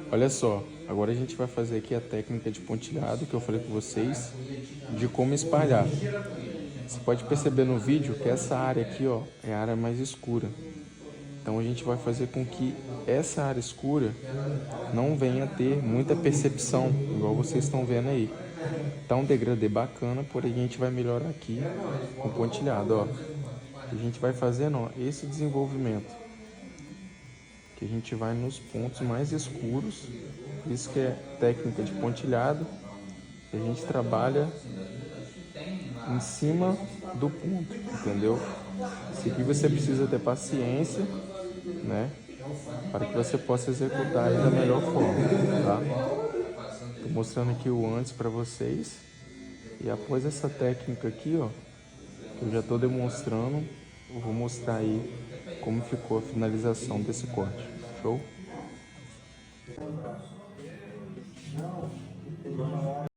Olha só, agora a gente vai fazer aqui a técnica de pontilhado que eu falei com vocês, de como espalhar. Você pode perceber no vídeo que essa área aqui, ó, é a área mais escura. Então a gente vai fazer com que essa área escura não venha a ter muita percepção, igual vocês estão vendo aí. Tá um degradê bacana, porém a gente vai melhorar aqui com pontilhado, ó. A gente vai fazendo, ó, esse desenvolvimento, que a gente vai nos pontos mais escuros, isso que é técnica de pontilhado, a gente trabalha em cima do ponto, entendeu? Isso aqui você precisa ter paciência, né, para que você possa executar ele da melhor forma, tá? Tô mostrando aqui o antes para vocês, e após essa técnica aqui, ó, eu já tô demonstrando, eu vou mostrar aí como ficou a finalização desse corte. Show?